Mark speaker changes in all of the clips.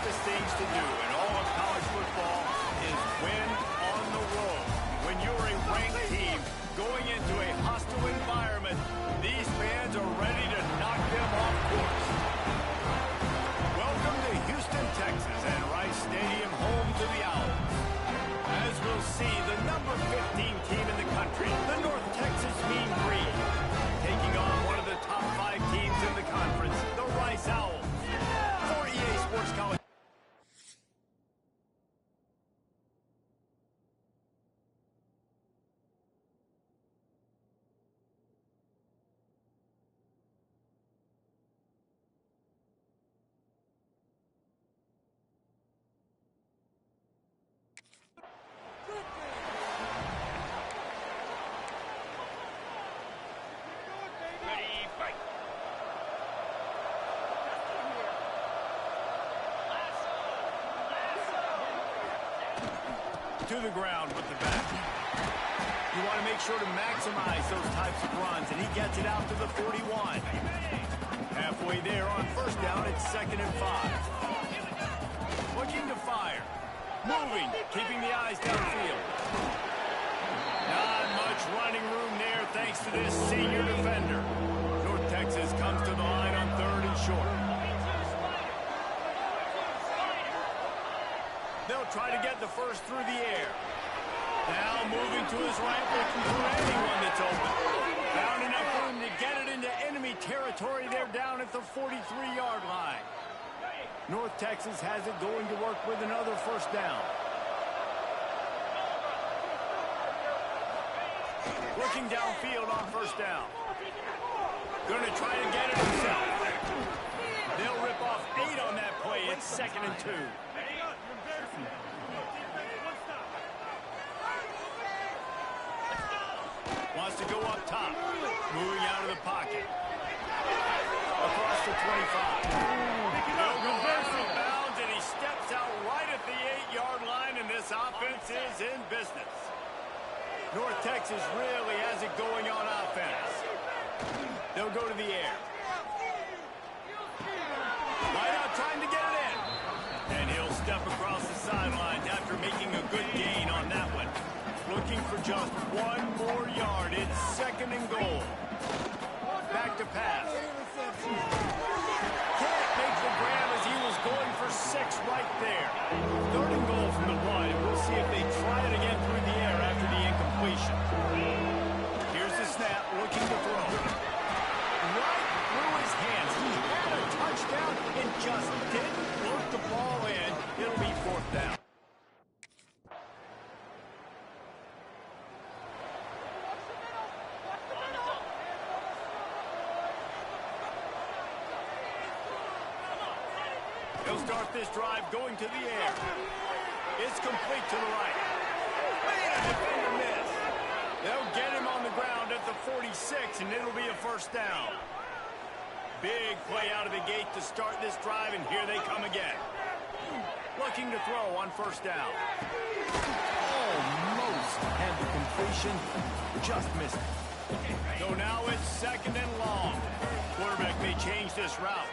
Speaker 1: toughest things to do in all of college football is win on the road. When you're a ranked team going into a hostile environment, these fans are ready to knock them off course. Welcome to Houston, Texas, and Rice Stadium, home to the Owls. As we'll see, the number 15 team in the country, the North Texas Mean Green, taking on one of the top 5 teams in the conference, the Rice Owls. For EA Sports College. To the ground with the back. You want to make sure to maximize those types of runs, and he gets it out to the 41. Halfway there on first down, it's 2nd and 5. Looking to fire. Moving, keeping the eyes downfield. Not much running room there thanks to this senior defender. North Texas comes to the line on 3rd and short. They'll try to get the first through the air. Now moving to his right, looking for anyone that's open. Found enough room to get it into enemy territory there down at the 43-yard line. North Texas has it going to work with another first down. Looking downfield on first down. Going to try to get it himself. They'll rip off 8 on that play. It's 2nd and 2. Wants to go up top. Moving out of the pocket. Across the 25. He'll go out of bounds, and he steps out right at the 8-yard line, and this offense is in business. North Texas really has it going on offense. They'll go to the air. Right out trying to get it in. And he'll step across the sidelines after making a good gain on that one. Looking for just 1 more yard. It's 2nd and goal. Back to pass. Can't make the grab as he was going for 6 right there. 3rd and goal from the 1. And we'll see if they try it again through the air after the incompletion. Here's the snap, looking to throw. Right through his hands. He had a touchdown and just didn't look the ball in. It'll be 4th down. He'll start this drive going to the air. It's complete to the right. Man, a defender miss. They'll get him on the ground at the 46, and it'll be a first down. Big play out of the gate to start this drive, and here they come again. Looking to throw on first down. Almost had the completion, just missed it. So now it's 2nd and long. Quarterback may change this route.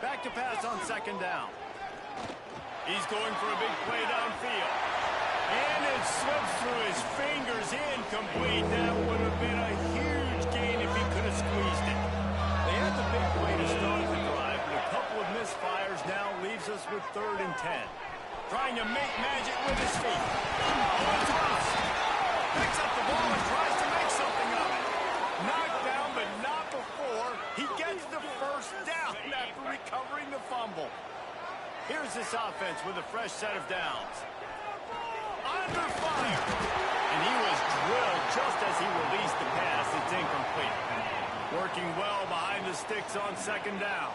Speaker 1: Back to pass on 2nd down. He's going for a big play downfield. And it slips through his fingers, incomplete. That would have been a huge gain if he could have squeezed it. They had the big play to start the drive, but a couple of misfires now leaves us with 3rd and 10. Trying to make magic with his feet. Oh, it's close. Picks up the ball and tries to make something of it. Knocked down, but not before. He gets the first down after recovering the fumble. Here's this offense with a fresh set of downs. Under fire. And he was drilled just as he released the pass. It's incomplete. Working well behind the sticks on 2nd down.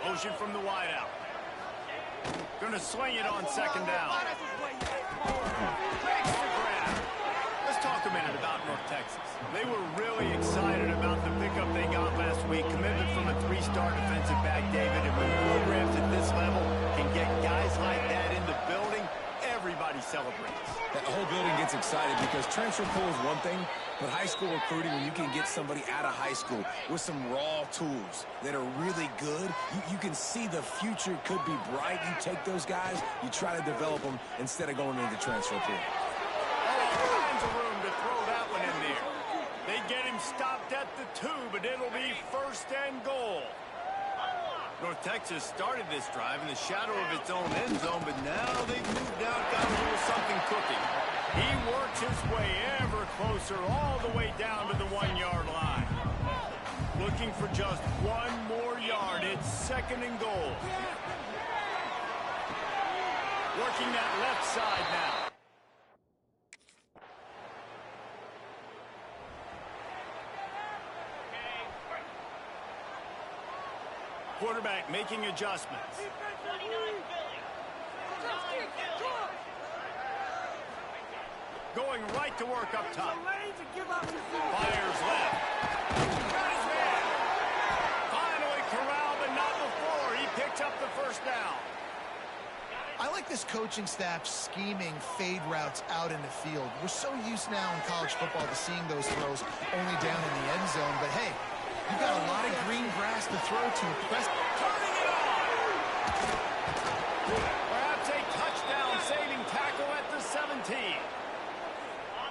Speaker 1: Motion from the wideout. Gonna swing it on 2nd down. Makes the grab. Let's talk a minute about North Texas. They were really excited about the pickup they got last week. Commitment from a 3-star defensive back, David. And when programs at this level can get guys like that in the building, everybody celebrates.
Speaker 2: That whole building gets excited. excited because transfer pool is one thing, but high school recruiting, when you can get somebody out of high school with some raw tools that are really good, you can see the future could be bright. You take those guys, you try to develop them instead of going into the transfer pool.
Speaker 1: All kinds of room to throw that one in there. They get him stopped at the 2, but it'll be 1st and goal. North Texas started this drive in the shadow of its own end zone, but now they've moved out, got a little something cooking. He works his way ever closer all the way down to the 1-yard line. Looking for just 1 more yard. It's 2nd and goal. Working that left side now. Quarterback making adjustments. Going right to work up top. Fires left. Got his man. Finally corralled, but not before. He picks up the 1st down.
Speaker 3: I like this coaching staff scheming fade routes out in the field. We're so used now in college football to seeing those throws only down in the end zone, but hey, you've got a lot of green grass to throw to.
Speaker 1: Turning it on! Perhaps a touchdown-saving tackle at the 17.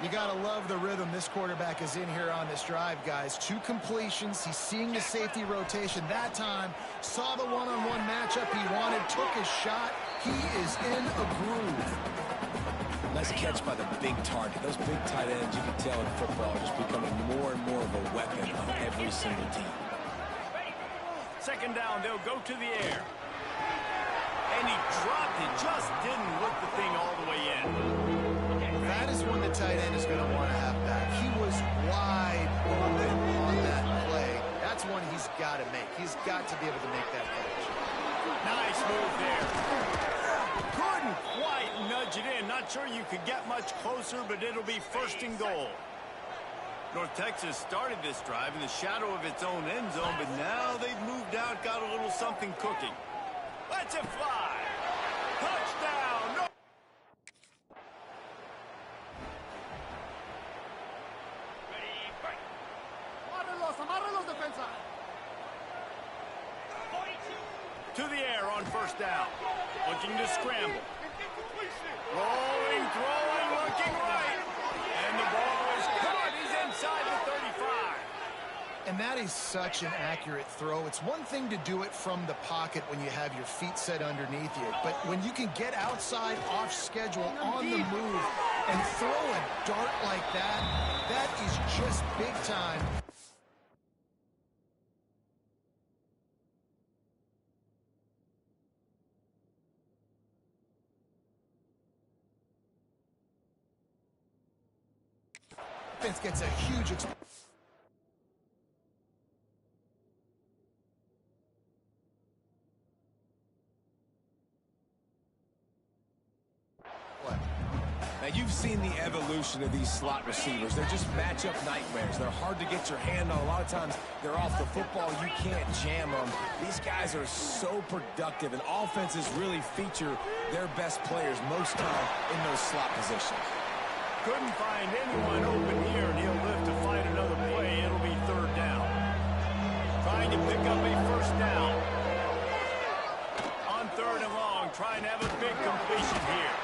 Speaker 3: You got to love the rhythm this quarterback is in here on this drive, guys. 2 completions. He's seeing the safety rotation that time. Saw the one-on-one matchup he wanted. Took his shot. He is in a groove.
Speaker 2: Nice catch by the big target. Those big tight ends, you can tell in football, are just becoming more and more of a weapon on every single team.
Speaker 1: 2nd down, they'll go to the air. And he dropped it, just didn't look the thing all the way in.
Speaker 3: That is when the tight end is going to want to have back. He was wide open on that play. That's one he's got to make. He's got to be able to make that catch.
Speaker 1: Nice move there. Couldn't quite nudge it in. Not sure you could get much closer, but it'll be 1st and goal. North Texas started this drive in the shadow of its own end zone, but now they've moved out, got a little something cooking. Let's it fly. Touchdown. No. To the air on 1st down. Looking to scramble. Rolling, throwing, looking right. And the ball is caught. He's inside the 35.
Speaker 3: And that is such an accurate throw. It's one thing to do it from the pocket when you have your feet set underneath you, but when you can get outside, off schedule, on the move, and throw a dart like that, that is just big time. Offense gets a huge
Speaker 2: Now, you've seen the evolution of these slot receivers. They're just matchup nightmares. They're hard to get your hand on. A lot of times, they're off the football. You can't jam them. These guys are so productive, and offenses really feature their best players most time in those slot positions.
Speaker 1: Couldn't find anyone open here, and he'll live to fight another play. It'll be 3rd down. Trying to pick up a 1st down. On 3rd and long, trying to have a big completion here.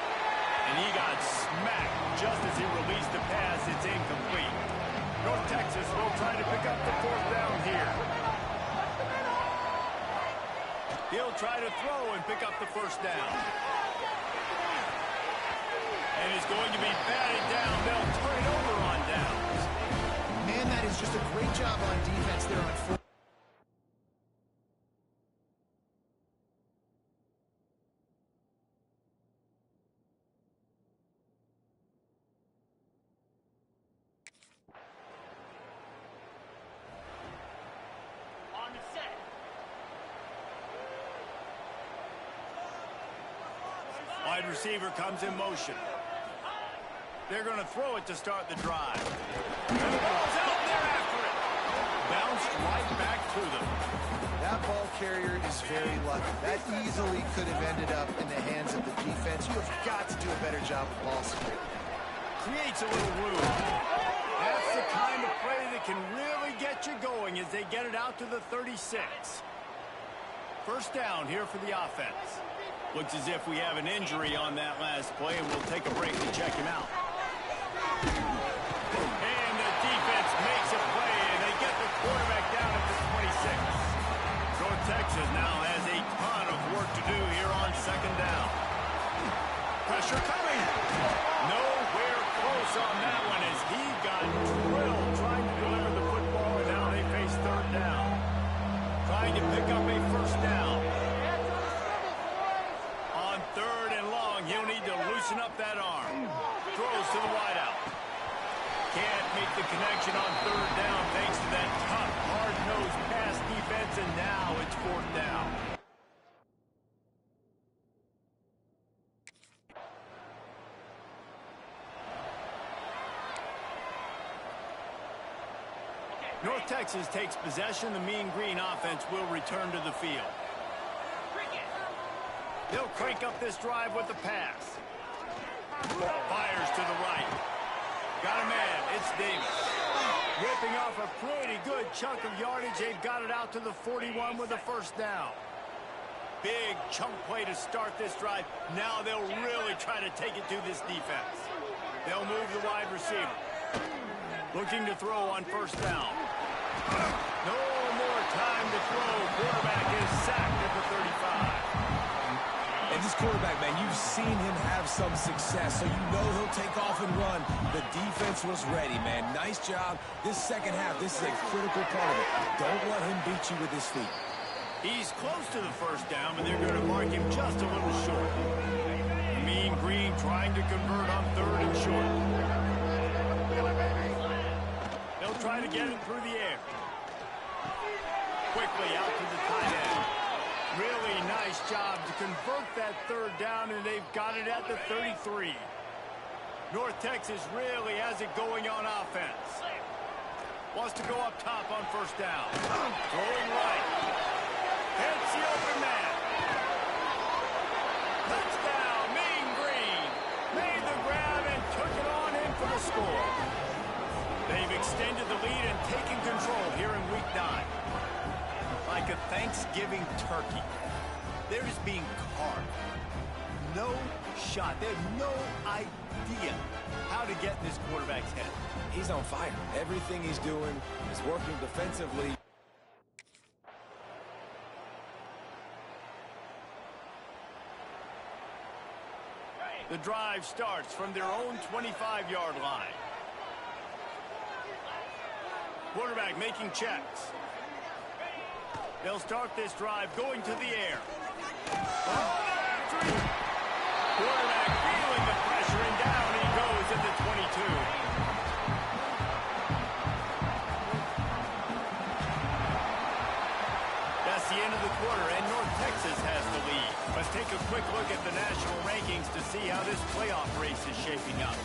Speaker 1: And he got smacked just as he released the pass. It's incomplete. North Texas will try to pick up the 4th down here. He'll try to throw and pick up the 1st down. And it's going to be batted down. They'll turn it over on downs.
Speaker 3: Man, that is just a great job on defense there on 4th.
Speaker 1: Wide receiver comes in motion. They're going to throw it to start the drive. And the ball's out there after it. Bounced right back to them.
Speaker 3: That ball carrier is very lucky. That easily could have ended up in the hands of the defense. You have got to do a better job with ball security.
Speaker 1: creates a little room. That's the kind of play that can really get you going as they get it out to the 36. First down here for the offense. Looks as if we have an injury on that last play, and we'll take a break to check him out. And the defense makes a play, and they get the quarterback down at the 26. North Texas now has a ton of work to do here on second down. Pressure coming. Nowhere close on that one as he got drilled trying to deliver the football, and now they face third down. Trying to pick up a first down. On third and long, he'll need to loosen up that arm. Throws to the wideout. Can't make the connection on third down thanks to that tough, hard-nosed pass defense, and now it's fourth down. North Texas takes possession. The Mean Green offense will return to the field. They'll crank up this drive with the pass. Fires to the right. Got a man. It's Davis. Ripping off a pretty good chunk of yardage. They've got it out to the 41 with a first down. Big chunk play to start this drive. Now they'll really try to take it to this defense. They'll move the wide receiver. Looking to throw on first down. No more time to throw. Quarterback is sacked at the 35.
Speaker 2: And this quarterback, man, you've seen him have some success, so you know he'll take off and run. The defense was ready, man. Nice job. This second half, this is a critical part of it. Don't let him beat you with his feet.
Speaker 1: He's close to the first down, but they're going to mark him just a little short. Mean Green trying to convert on third and short. They'll try to get it through the air. Quickly out to the tight end. Really nice job to convert that third down, and they've got it at the 33. North Texas really has it going on offense. Wants to go up top on first down. Throwing right. Hits the open man. Touchdown, Mean Green. Made the grab and took it on in for the score. They've extended the lead and taken control here in Week 9. Like a Thanksgiving turkey. They're just being carved. No shot. They have no idea how to get in this quarterback's head.
Speaker 2: He's on fire. Everything he's doing is working defensively.
Speaker 1: The drive starts from their own 25-yard line. Quarterback making checks. They'll start this drive going to the air. Quarterback feeling the pressure, and down he goes at the 22. That's the end of the quarter, and North Texas has the lead. Let's take a quick look at the national rankings to see how this playoff race is shaping up.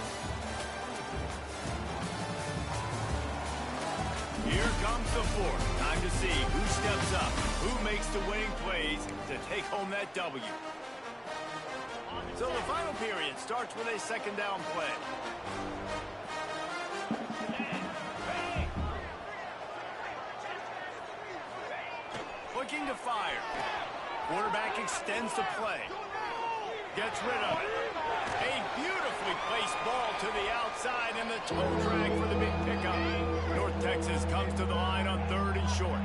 Speaker 1: Here comes the fourth. Time to see who steps up, who makes the winning plays to take home that W. So the final period starts with a second down play. Looking to fire. Quarterback extends the play. Gets rid of it. A beautifully placed ball to the outside, and the toe drag for the big pickup. North Texas comes to the line on third and short.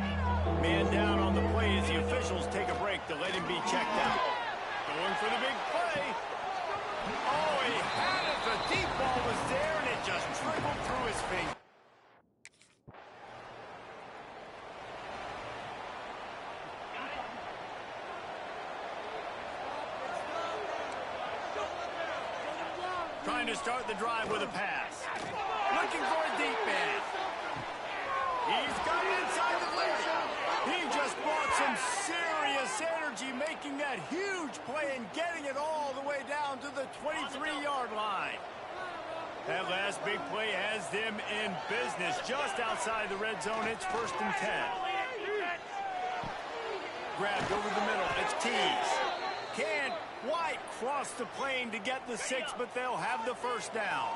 Speaker 1: Man down on the play as the officials take a break to let him be checked out. Going for the big play. Oh, he had it. The deep ball was there, and it just trickled through his fingers. Trying to start the drive with a pass. Looking for a deep man. He's got it inside the 30. He just brought some serious energy, making that huge play and getting it all the way down to the 23-yard line. That last big play has them in business just outside the red zone. It's first and 10. Grabbed over the middle. It's Tees. Can White cross the plane to get the 6, but they'll have the first down.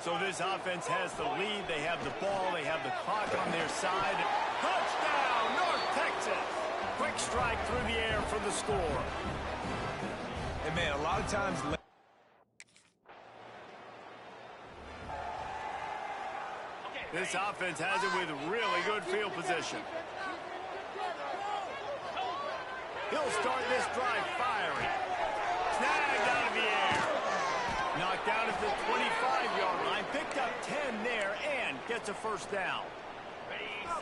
Speaker 1: So this offense has the lead. They have the ball. They have the clock on their side. Touchdown, North Texas. Quick strike through the air for the score.
Speaker 2: And, man, a lot of times...
Speaker 1: This offense has it with really good field position. He'll start this drive firing. Snagged out of the air. Knocked down at the 25-yard line. Picked up 10 there and gets a first down.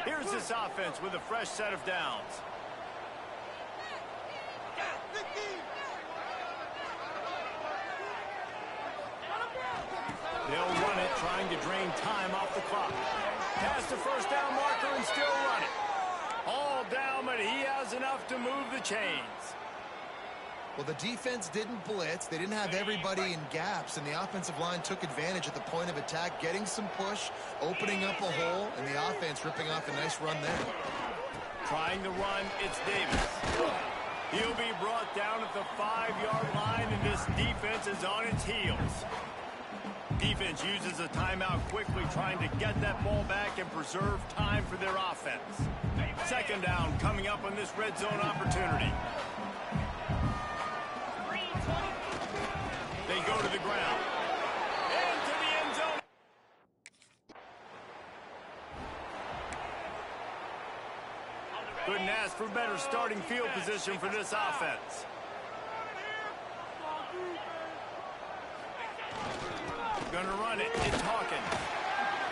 Speaker 1: Here's this offense with a fresh set of downs. They'll run it, trying to drain time off the clock. Past the first down marker and still run it. All down, but he has enough to move the chains.
Speaker 3: Well, the defense didn't blitz. They didn't have everybody in gaps, and the offensive line took advantage at the point of attack, getting some push, opening up a hole, and the offense ripping off a nice run there.
Speaker 1: Trying to run, it's Davis. He'll be brought down at the 5-yard line, and this defense is on its heels. Defense uses a timeout quickly, trying to get that ball back and preserve time for their offense. Second down coming up on this red zone opportunity. They go to the ground. Into the end zone. Couldn't ask for better starting field position for this offense. Gonna run it. It's Hawkins.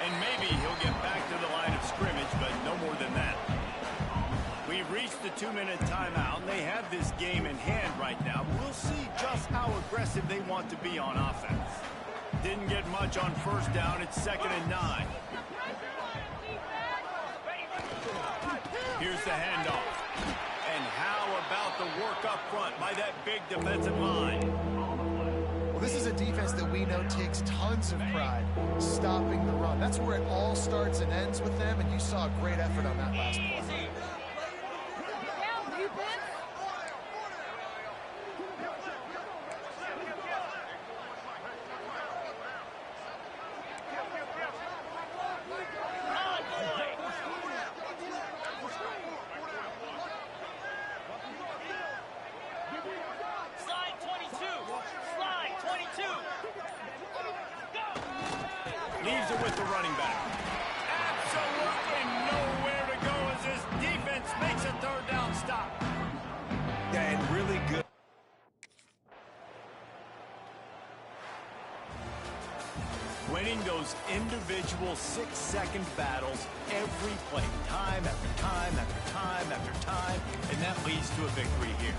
Speaker 1: And maybe he'll get back to the line of scrimmage, but no more than that. We've reached the 2-minute timeout, and they have this game in hand right now. We'll see just how aggressive they want to be on offense. Didn't get much on first down. It's 2nd and 9. Here's the handoff. And how about the work up front by that big defensive line?
Speaker 3: Well, this is a defense that we know takes tons of pride stopping the run. That's where it all starts and ends with them, and you saw a great effort on that last play.
Speaker 1: Leaves it with the running back. Absolutely nowhere to go as this defense makes a third down stop.
Speaker 2: Yeah, and really good.
Speaker 1: Winning those individual 6-second battles every play, time after time after time after time, and that leads to a victory here.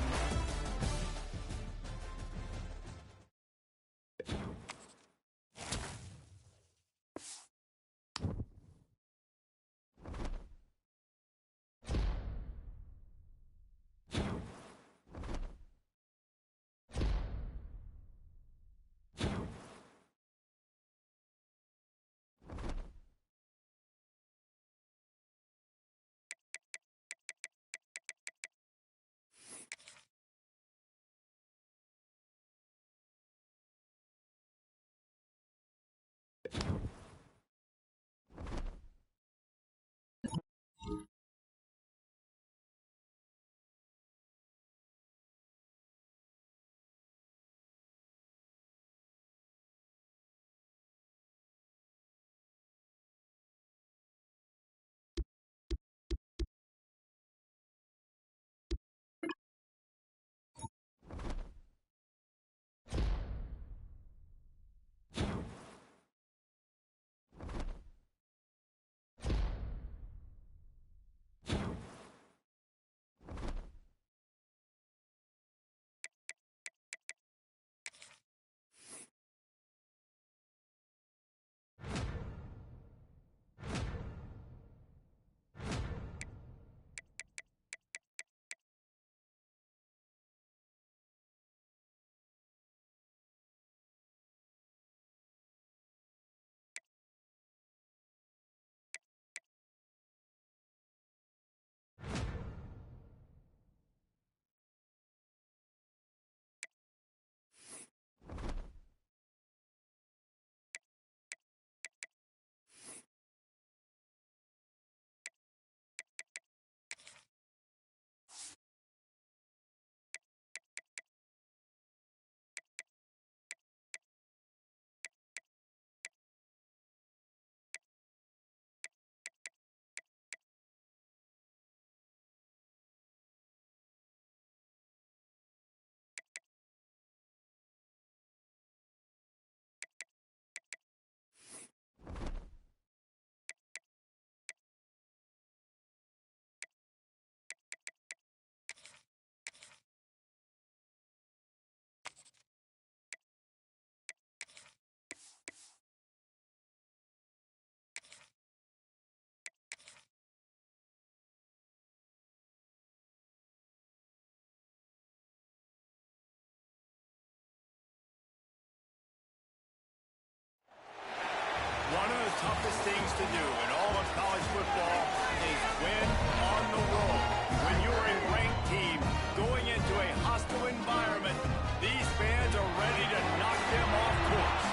Speaker 1: One of the toughest things to do in all of college football is win on the road. When you're a ranked team going into a hostile environment, these fans are ready to knock them off course.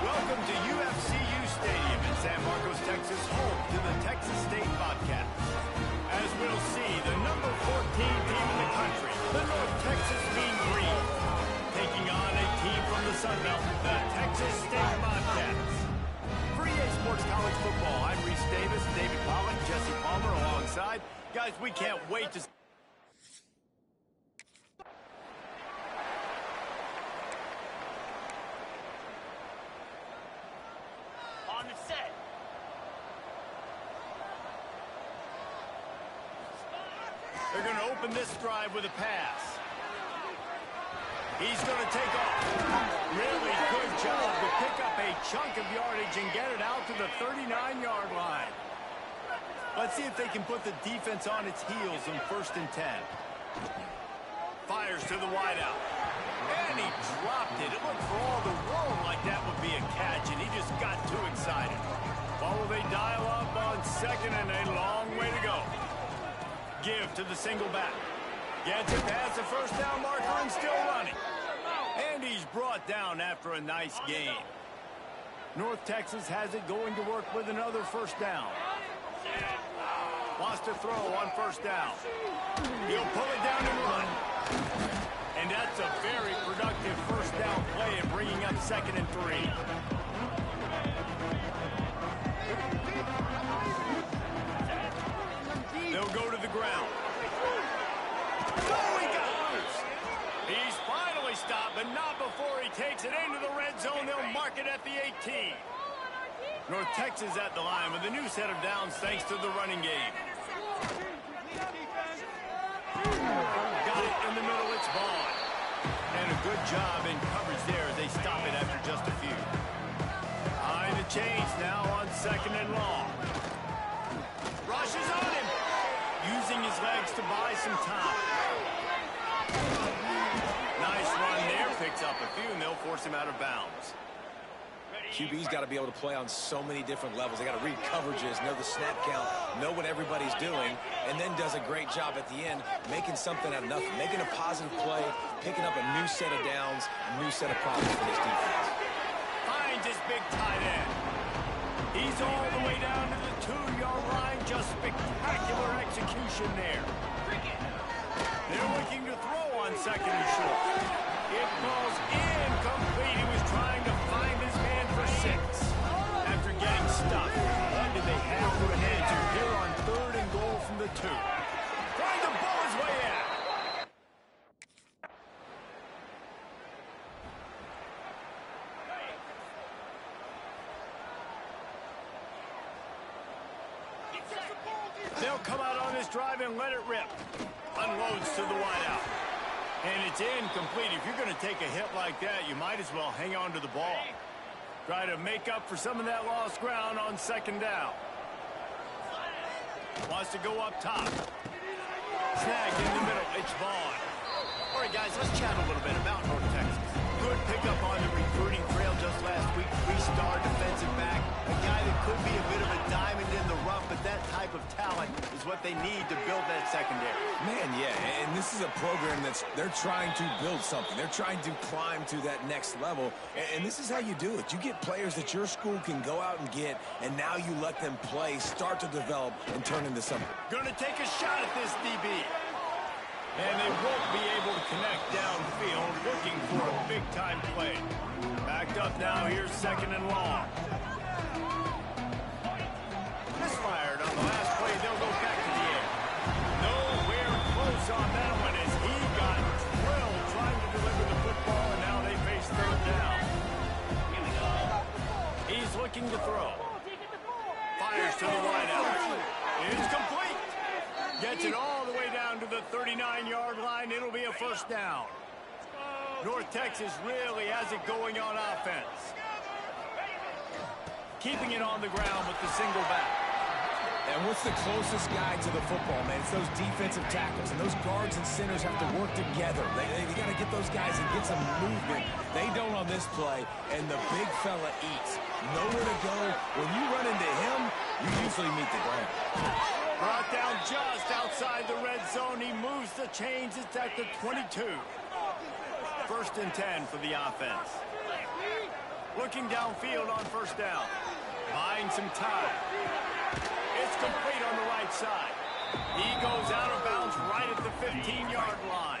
Speaker 1: Welcome to UFCU Stadium in San Marcos, Texas, home to the Texas State Bobcats. As we'll see, the number 14 team in the country, the North Texas Mean Green, taking on a team from the Sun Belt, the Texas State Bobcats. For EA Sports College Football, I'm Reese Davis, David Pollock, Jesse Palmer alongside. Guys, we can't wait to...
Speaker 4: On the set.
Speaker 1: They're going to open this drive with a pass. He's going to take off. Really good job to pick up a chunk of yardage and get it out to the 39-yard line. Let's see if they can put the defense on its heels in 1st and 10. Fires to the wideout. And he dropped it. It looked for all the world like that would be a catch, and he just got too excited. Well, will they dial up on 2nd and a long way to go? Give to the single back. Gets it past the 1st down marker and still running. And he's brought down after a nice gain. North Texas has it going to work with another 1st down. Wants to throw on 1st down. He'll pull it down and run. And that's a very productive 1st down play in bringing up 2nd and 3. They'll go to the ground. Oh, he got loose. He's finally stopped, but not before he takes it into the red zone. They'll mark it at the 18. North Texas at the line with a new set of downs thanks to the running game. Got it in the middle, it's Vaughn. And a good job in coverage there as they stop it after just a few. Behind the chains now on 2nd and long. Rushes on him. Using his legs to buy some time. Nice run there. Picks up a few, and they'll force him out of bounds.
Speaker 2: QB's got to be able to play on so many different levels. They got to read coverages, know the snap count, know what everybody's doing, and then does a great job at the end making something out of nothing, making a positive play, picking up a new set of downs, a new set of problems for this defense.
Speaker 1: Finds his big tight end. He's all the way down to the 2-yard line. Just spectacular execution there. They're looking to throw on 2nd and short. It falls incomplete. He was trying to find his man for 6. After getting stuck, when did they have to an answer here on 3rd and goal from the 2? Trying to pull his way out. They'll come out on this drive and let it rip. Unloads to the wideout. And it's incomplete. If you're going to take a hit like that, you might as well hang on to the ball. Try to make up for some of that lost ground on 2nd down. Wants to go up top. Snagged in the middle. It's Vaughn. All right, guys, let's chat a little bit about North Texas. Good pickup on the recruiting trail just last week. 3-star defensive back. A guy that could be a bit of a diamond in the rough, but that type of talent is what they need to build that secondary.
Speaker 2: Man, yeah, and this is a program they're trying to build something. They're trying to climb to that next level, and this is how you do it. You get players that your school can go out and get, and now you let them play, start to develop, and turn into something.
Speaker 1: Going to take a shot at this DB. And they won't be able to connect downfield, looking for a big-time play. Backed up now, here's 2nd and long. Misfired on the last play, they'll go back to the air. Nowhere close on that one as he got drilled trying to deliver the football, and now they face 3rd down. He's looking to throw. Fires to the wideout. It's complete. Gets it all the way down to the 39-yard line. It'll be a 1st down. North Texas really has it going on offense. Keeping it on the ground with the single back.
Speaker 2: And what's the closest guy to the football, man? It's those defensive tackles, and those guards and centers have to work together. They got to get those guys and get some movement. They don't on this play, and the big fella eats. Nowhere to go. When you run into him, you usually meet the ground.
Speaker 1: Brought down just outside the red zone. He moves the chains. It's at the 22. 1st and 10 for the offense. Looking downfield on 1st down. Buying some time. It's complete on the right side. He goes out of bounds right at the 15-yard line.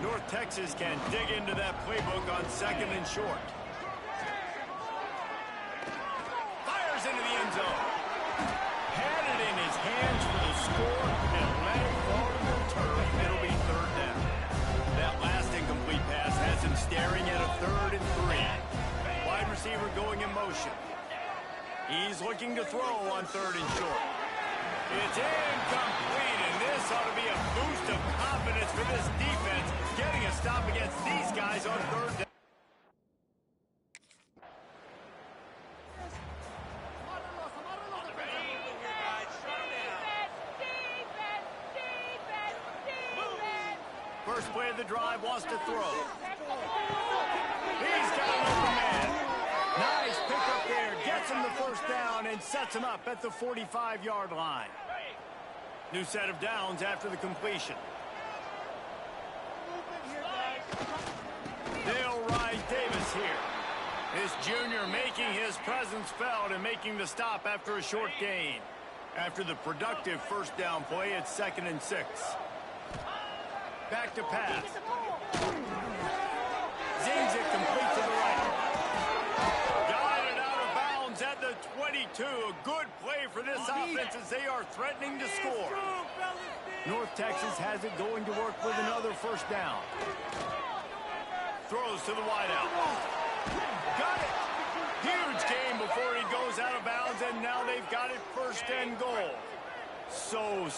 Speaker 1: North Texas can dig into that playbook on 2nd and short. Fires into the end zone. Had it in his hands for the score and let it fall to the turf. It'll be 3rd down. That last incomplete pass has him staring at a 3rd and 3. Wide receiver going in motion. He's looking to throw on 3rd and short. It's incomplete, and this ought to be a boost of confidence for this defense, getting a stop against these guys on 3rd down. First play of the drive, wants to throw. He's got an open man. Nice pickup there. Gets him the 1st down and sets him up at the 45-yard line. New set of downs after the completion. Dale Ryan Davis here. This junior making his presence felt and making the stop after a short gain. After the productive 1st down play, it's 2nd and 6. Back to pass. Zings it complete to the right. Got it out of bounds at the 22. A good play for this offense as they are threatening to score. North Texas has it going to work with another 1st down. Throws to the wideout. Got it. Huge game before he goes out of bounds, and now they've got it 1st and goal. So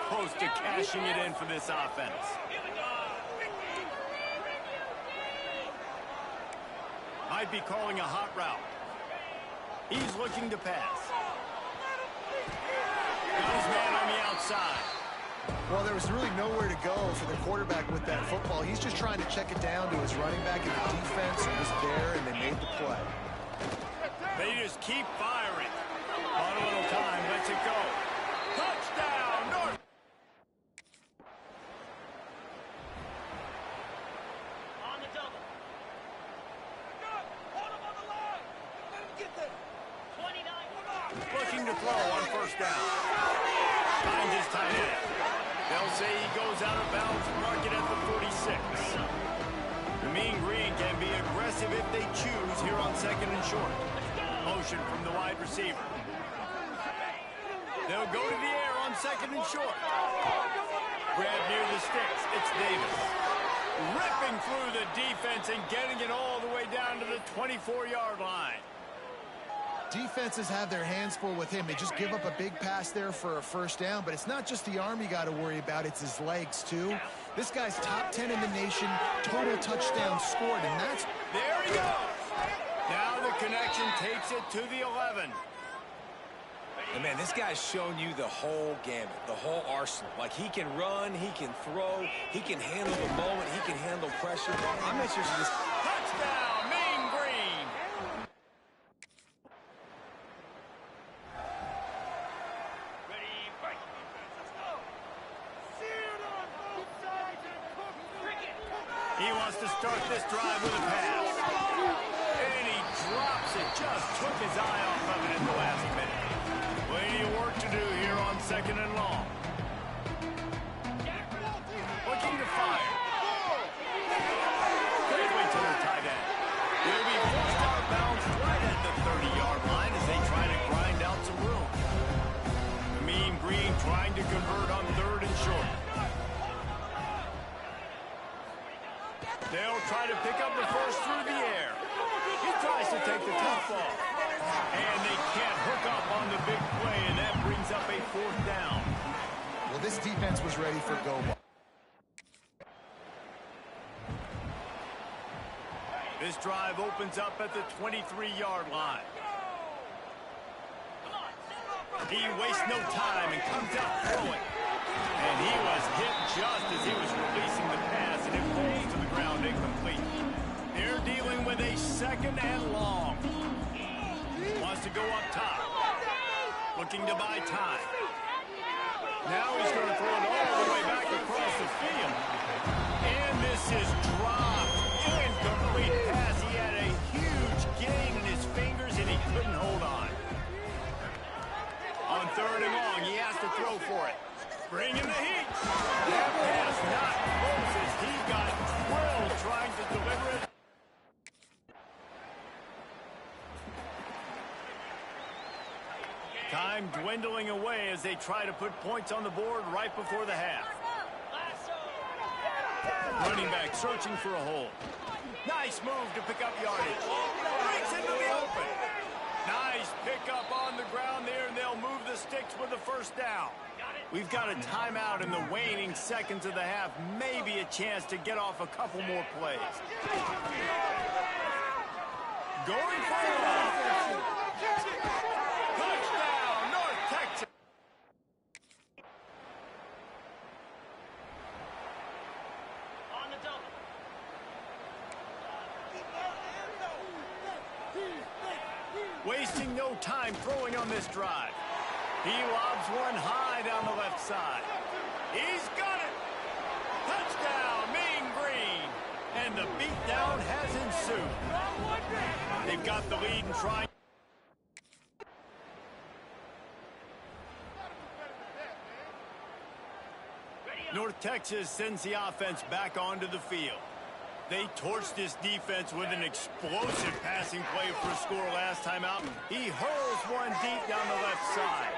Speaker 1: close to cashing it in for this offense. Might be calling a hot route. He's looking to pass. Got his man on the outside.
Speaker 3: Well, there was really nowhere to go for the quarterback with that football. He's just trying to check it down to his running back, and the defense was there, and they made the play.
Speaker 1: They just keep firing. On a little time, lets it go. Touchdown, North.
Speaker 4: On the double. Hold him on the line. Let him get there. 29.
Speaker 1: Looking to throw on 1st down. Finds his tight end. They'll say he goes out of bounds, mark it at the 46. The Mean Green can be aggressive if they choose here on 2nd and short. Motion from the wide receiver. They'll go to the air on 2nd and short. Grab near the sticks. It's Davis. Ripping through the defense and getting it all the way down to the 24-yard line.
Speaker 3: Defenses have their hands full with him. They just give up a big pass there for a 1st down, but it's not just the arm you got to worry about, it's his legs too. This guy's top 10 in the nation, total touchdowns scored, and that's...
Speaker 1: There he goes! Now the connection takes it to the 11.
Speaker 2: And man, this guy's shown you the whole gamut, the whole arsenal. Like, he can run, he can throw, he can handle the moment, he can handle pressure. I'm not sure this...
Speaker 1: Touchdown, Mean Green!
Speaker 4: Ready, break. Let's go.
Speaker 1: He wants to start this drive with a pass. And he drops it. Just took his eye off of it in the last minute. Plenty of work to do here on 2nd and long. Looking to fire. Quickly to the tight end. He'll be forced out of bounds right at the 30-yard line as they try to grind out some room. The Mean Green trying to convert on 3rd and short. They'll try to pick up the 1st through the air. He tries to take the tough ball. And they can't hook up on the big play, and that brings up a 4th down.
Speaker 3: Well, this defense was ready for go ball.
Speaker 1: This drive opens up at the 23-yard line. He wastes no time and comes out throwing. And he was hit just as he was releasing the pass, and it falls to the ground incomplete. They're dealing with a second and long. Wants to go up top. Looking to buy time. Now he's going to throw it all the way back across the field. And this is dropped. Incomplete pass. He had a huge gain in his fingers, and he couldn't hold on. On third and long, he has to throw for it. Bring in the heat. That pass not close as he got drilled trying to deliver it. Time dwindling away as they try to put points on the board right before the half. Running back searching for a hole. Nice move to pick up yardage. Breaks into the open. Nice pickup on the ground there, and they'll move the sticks with the first down. We've got a timeout in the waning seconds of the half. Maybe a chance to get off a couple more plays. Going for it. Touchdown, North Texas.
Speaker 4: On the double.
Speaker 1: Wasting no time throwing on this drive. He lobs one high down the left side. He's got it. Touchdown, Mean Green. And the beatdown has ensued. They've got the lead and trying. North Texas sends the offense back onto the field. They torched this defense with an explosive passing play for a score last time out. He hurls one deep down the left side.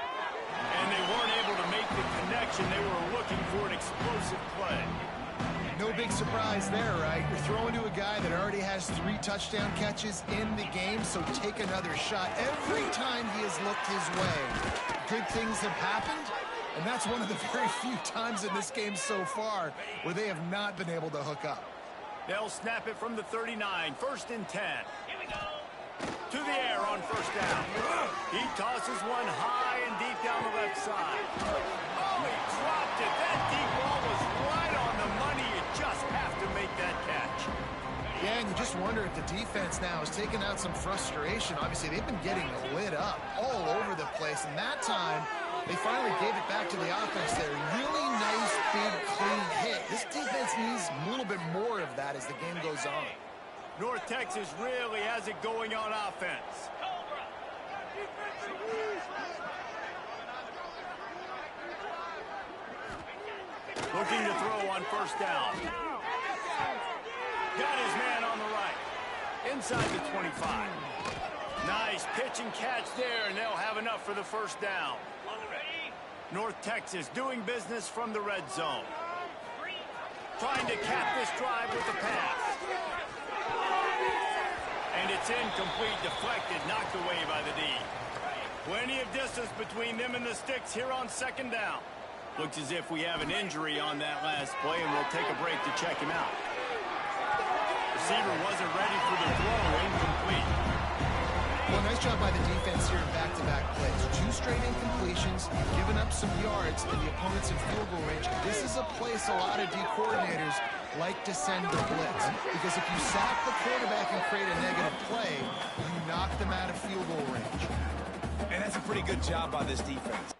Speaker 1: And they weren't able to make the connection. They were looking for an explosive play.
Speaker 3: No big surprise there, right? You're throwing to a guy that already has 3 touchdown catches in the game, so take another shot. Every time he has looked his way, good things have happened, and that's one of the very few times in this game so far where they have not been able to hook up.
Speaker 1: They'll snap it from the 39, 1st and 10.
Speaker 4: Here we go.
Speaker 1: To the air on first down. He tosses one high and deep down the left side. Oh, he dropped it. That deep ball was right on the money. You just have to make that catch.
Speaker 3: Yeah, and you just wonder if the defense now has taken out some frustration. Obviously, they've been getting lit up all over the place, and that time they finally gave it back to the offense there. Really nice, big, clean hit. This defense needs a little bit more of that as the game goes on.
Speaker 1: North Texas really has it going on offense. Looking to throw on first down. Got his man on the right. Inside the 25. Nice pitch and catch there, and they'll have enough for the first down. North Texas doing business from the red zone. Trying to cap this drive with the pass. And it's incomplete, deflected, knocked away by the D. Plenty of distance between them and the sticks here on second down. Looks as if we have an injury on that last play, and we'll take a break to check him out. Receiver wasn't ready for the throw, incomplete.
Speaker 3: Well, nice job by the defense here in back-to-back plays. 2 straight incompletions, giving up some yards, and the opponent's in field goal range. This is a place a lot of D coordinators like to send the blitz, because if you sack the quarterback and create a negative play, you knock them out of field goal range.
Speaker 2: And that's a pretty good job by this defense.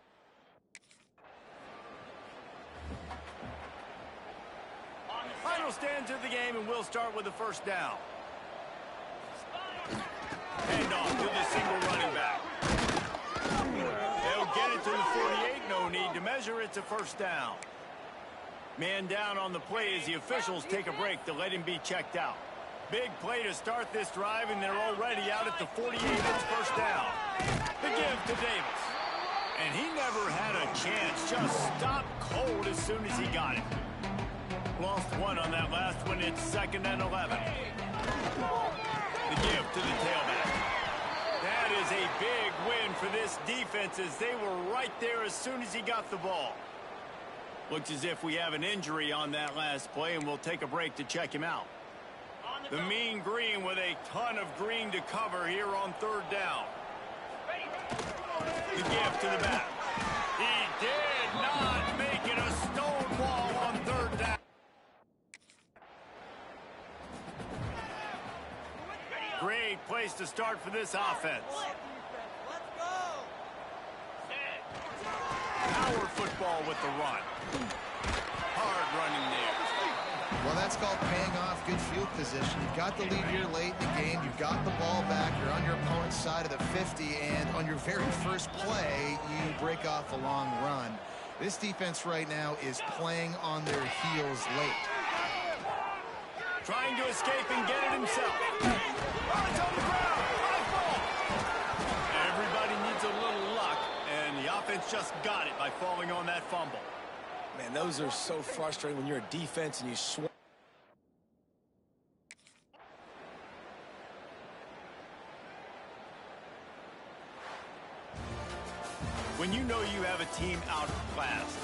Speaker 1: Final stands of the game, and we'll start with the first down. Hand off to the single running back. They'll get it to the 48. No need to measure. It's a first down. Man down on the play as the officials take a break to let him be checked out. Big play to start this drive, and they're already out at the 48. It's first down. The give to Davis. And he never had a chance. Just stopped cold as soon as he got it. Lost one on that last one. It's 2nd and 11. The give to the tailback. That is a big win for this defense as they were right there as soon as he got the ball. Looks as if we have an injury on that last play, and we'll take a break to check him out. The Mean Green with a ton of green to cover here on 3rd down. The give to the back. He did not make it a stone wall on third down. Great place to start for this offense.
Speaker 4: Let's go.
Speaker 1: Power football with the run. Hard running there.
Speaker 3: Well, that's called paying off good field position. You've got the lead here late in the game. You've got the ball back. You're on your opponent's side of the 50, and on your very first play, you break off a long run. This defense right now is playing on their heels late.
Speaker 1: Trying to escape and get it himself. Oh, it's on the ground. High ball. Everybody needs a little luck, and the offense just got it by falling on that fumble.
Speaker 2: Man, those are so frustrating when you're a defense and you swear.
Speaker 1: When you know you have a team outclassed,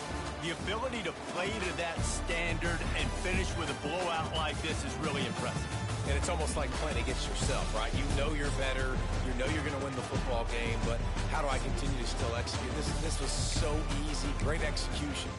Speaker 1: the ability to play to that standard and finish with a blowout like this is really impressive.
Speaker 2: And it's almost like playing against yourself, right? You know you're better. You know you're going to win the football game, but how do I continue to still execute? This was so easy. Great execution.